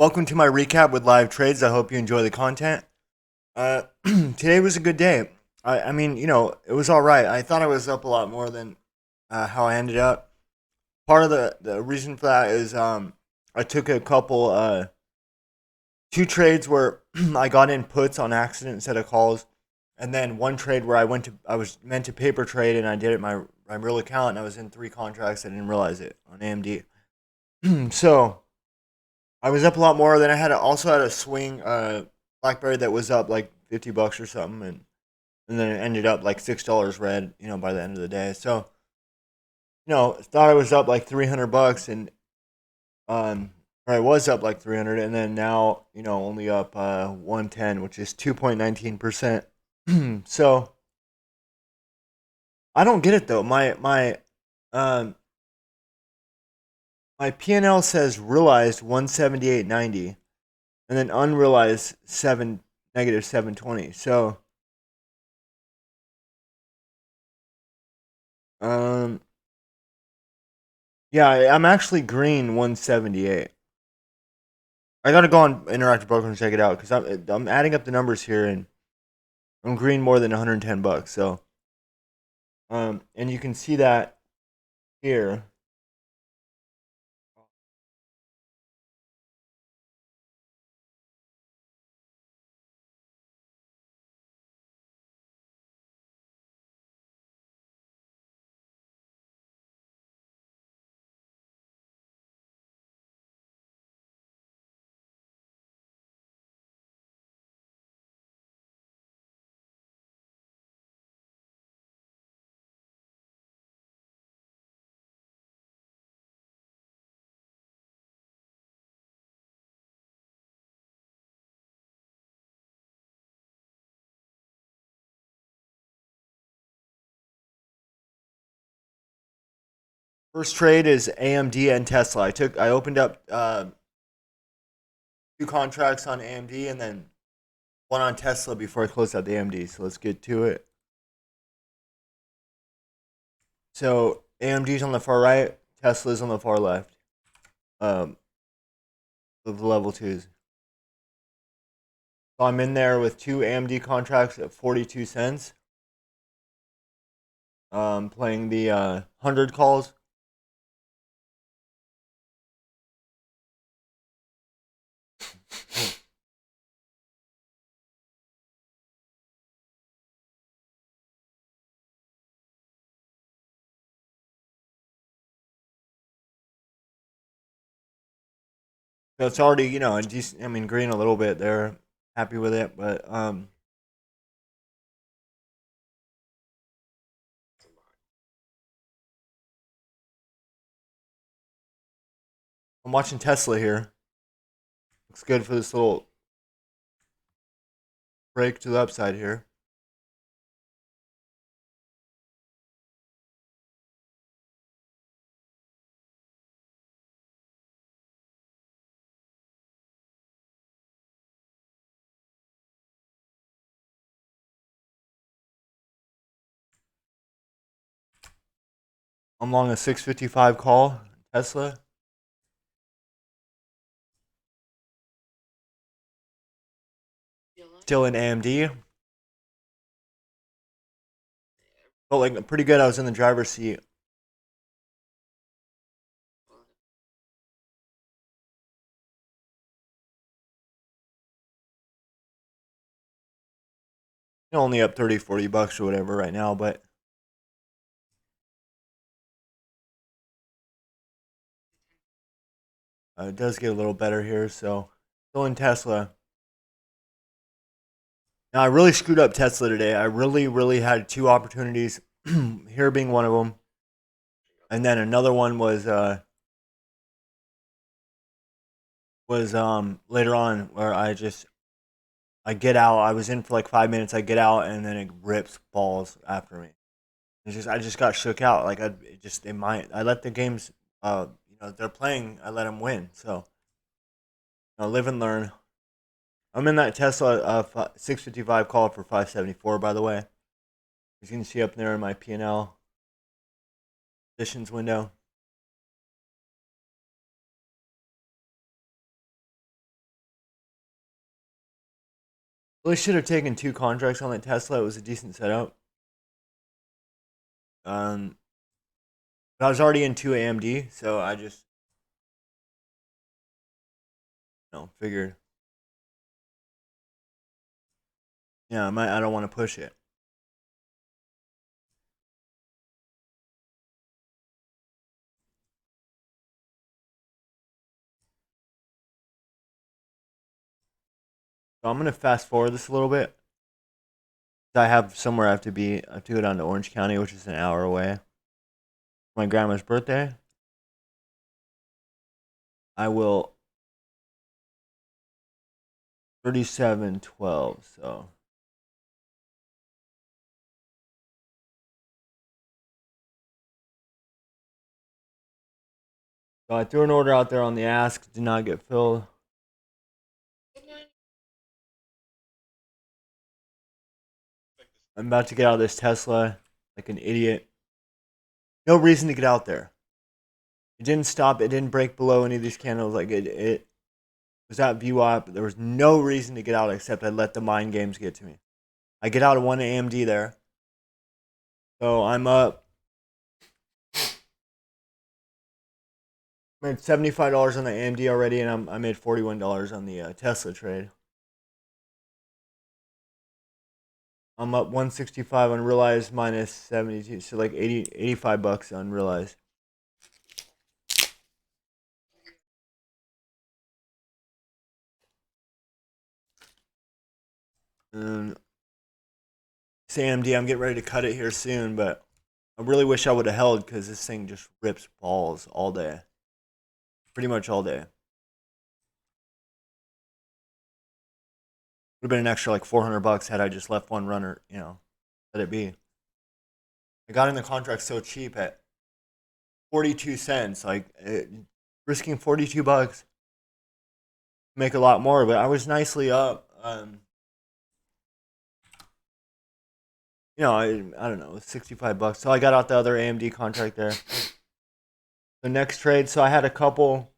Welcome to my recap with live trades. I hope you enjoy the content. Today was a good day. I mean, it was all right. I thought I was up a lot more than how I ended up. Part of the reason for that is I took a couple, two trades where I got in puts on accident instead of calls, and then one trade where I was meant to paper trade and I did it my real account and I was in three contracts. I didn't realize it on AMD. So I was up a lot more. Then I also had a swing BlackBerry that was up like $50 or something, and then it ended up like $6 red. By the end of the day. So thought I was up like $300, and or I was up like 300, and then now only up 110, which is 2.19%. So I don't get it though. Um my P&L says realized 178.90. And then unrealized negative 720. So um yeah, I'm actually green 178. I gotta go on Interactive Broker and check it out because I'm adding up the numbers here and I'm green more than $110. So and you can see that here. First trade is AMD and Tesla. I opened up two contracts on AMD and then one on Tesla before I closed out the AMD. So let's get to it. So AMD's on the far right, Tesla's on the far left. Um, of the level twos. So I'm in there with two AMD contracts at 42 cents. Playing the 100 calls. So it's already, a decent, I mean, green a little bit there. Happy with it, but I'm watching Tesla here. Looks good for this little break to the upside here. I'm long a 655 call, Tesla. Still in AMD. Felt like pretty good. I was in the driver's seat. Only up 30, $40 or whatever right now, but it does get a little better here. So still in Tesla. Now I really screwed up Tesla today. I really, really had two opportunities. Here being one of them, and then another one was later on where I get out. I was in for like 5 minutes. I get out and then it rips balls after me. I just got shook out. Like I let the games they're playing. I let them win. So live and learn. I'm in that Tesla 655 call for 574. By the way, as you can see up there in my P&L positions window. Well, I should have taken 2 contracts on that Tesla. It was a decent setup. Um, but I was already in 2 AMD, so I just figured, yeah, I don't want to push it. So I'm gonna fast forward this a little bit. I have somewhere I have to be. I have to go down to Orange County, which is an hour away. My grandma's birthday. I will 3712. So I threw an order out there on the ask, did not get filled. I'm about to get out of this Tesla like an idiot. No reason to get out there. It didn't stop. It didn't break below any of these candles. Like it was at view up. There was no reason to get out except I let the mind games get to me. I get out of 1 AMD there. So I'm up. I made $75 on the AMD already, and I made $41 on the Tesla trade. I'm up 165 unrealized minus 72, so like 85 bucks unrealized. And it's AMD. I'm getting ready to cut it here soon, but I really wish I would have held because this thing just rips balls all day, pretty much all day. Would have been an extra like 400 bucks had I just left one runner, let it be. I got in the contract so cheap at 42 cents, like risking 42 bucks, make a lot more, but I was nicely up. I don't know, 65 bucks. So I got out the other AMD contract there. The next trade, so I had a couple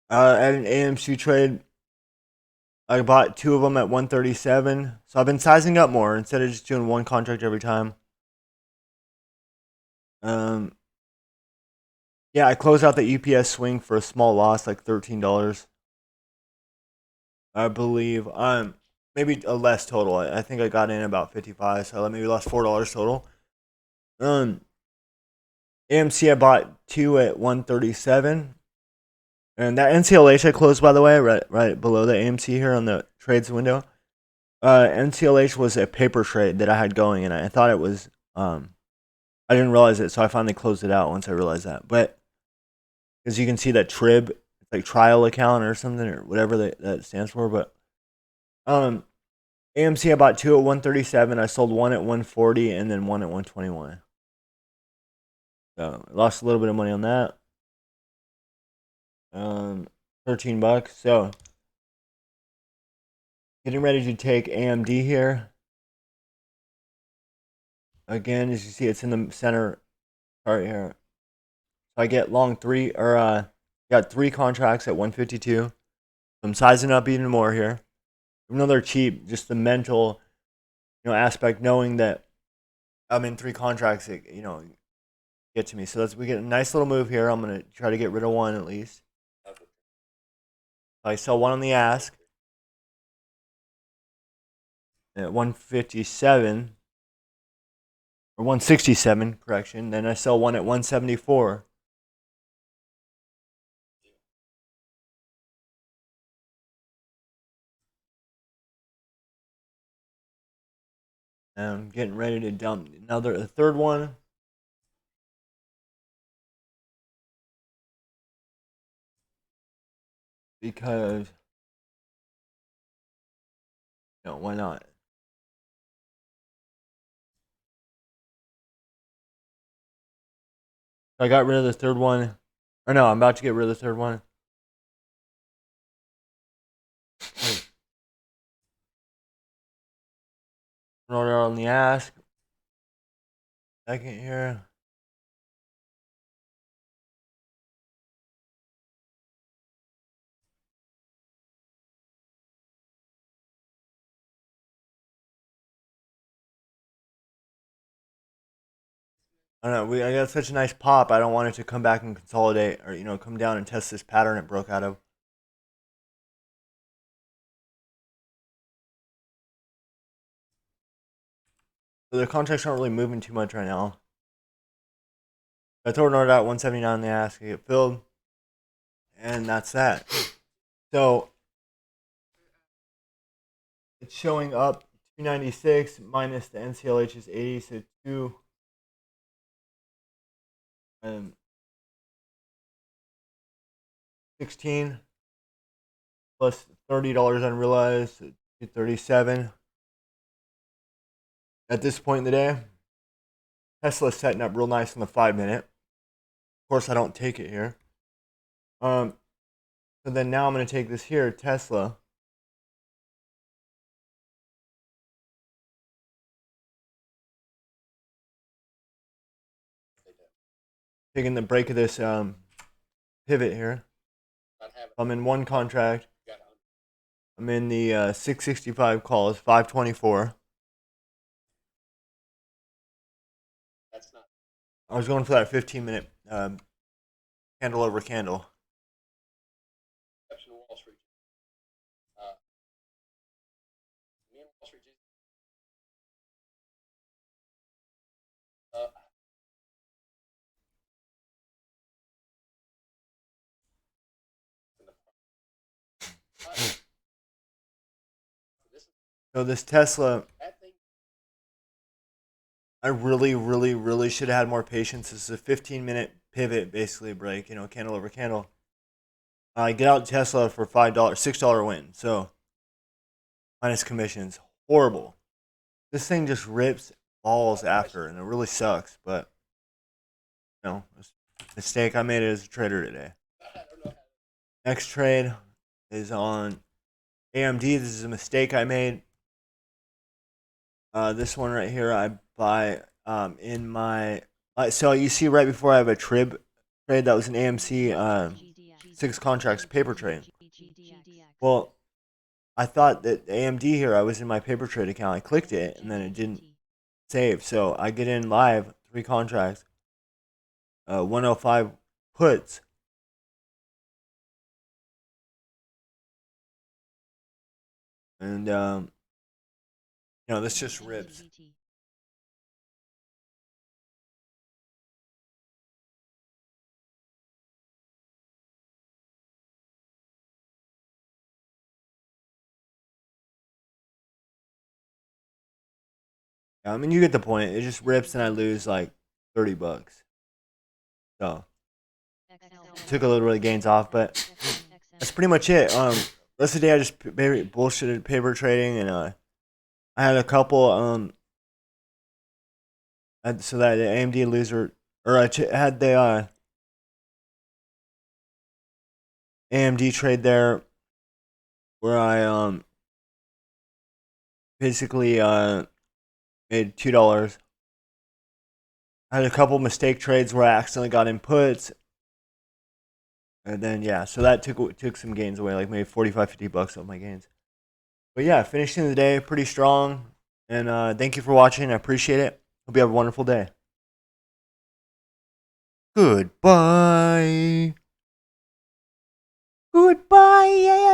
at an AMC trade. I bought 2 of them at 137. So I've been sizing up more instead of just doing one contract every time. Yeah, I closed out the UPS swing for a small loss, like $13, I believe. Maybe a less total. I think I got in about 55, so I maybe lost $4 total. AMC I bought 2 at 137. And that NCLH I closed, by the way, right below the AMC here on the trades window. NCLH was a paper trade that I had going, and I thought it was. I didn't realize it, so I finally closed it out once I realized that. But as you can see, that TRIB, it's like trial account or something or whatever that stands for. But AMC I bought 2 at 137. I sold 1 at 140, and then 1 at 121. So I lost a little bit of money on that. 13 bucks. So getting ready to take AMD here. Again, as you see, it's in the center chart here. So I get long 3, or got 3 contracts at 152. I'm sizing up even more here. Even though they're cheap, just the mental, aspect, knowing that I'm in 3 contracts, get to me. So we get a nice little move here. I'm gonna try to get rid of 1 at least. I sell 1 on the ask at 157 or 167, correction. Then I sell 1 at 174. And I'm getting ready to dump a third one. Because, why not? I got rid of the third one. Or no, I'm about to get rid of the third one. Order on the ask. Second here. I don't know. I got such a nice pop. I don't want it to come back and consolidate, or come down and test this pattern it broke out of. So the contracts aren't really moving too much right now. I throw an order out 179. They ask, I get filled, and that's that. So it's showing up 296 minus the NCLH is 80, so 2 16 plus $30 unrealized, 237. At this point in the day, Tesla's setting up real nice in the 5 minute. Of course, I don't take it here. So then now I'm going to take this here, Tesla. Taking the break of this pivot here. I'm in one contract. I'm in the 665 calls, 524. I was going for that 15-minute candle over candle. So this Tesla, I really, really, really should have had more patience. This is a 15-minute pivot, basically break, candle over candle. I get out Tesla for $5, $6 win. So minus commissions, horrible. This thing just rips balls after, and it really sucks. But mistake I made as a trader today. Next trade is on AMD. This is a mistake I made. This one right here, I buy in my. So you see right before I have a trib trade that was an AMC 6 contracts paper trade. Well, I thought that AMD here, I was in my paper trade account. I clicked it and then it didn't save. So I get in live 3 contracts, 105 puts. And this just rips. I mean, you get the point. It just rips, and I lose like $30. So took a little bit of gains off, but that's pretty much it. Rest of the day I just bullshitted paper trading, and I had a couple so that the AMD loser, or I had the AMD trade there where I basically made $2. I had a couple mistake trades where I accidentally got inputs, and then so that took some gains away, like maybe 45, $50 of my gains. But yeah, finishing the day pretty strong, and thank you for watching. I appreciate it. Hope you have a wonderful day. Goodbye. Goodbye.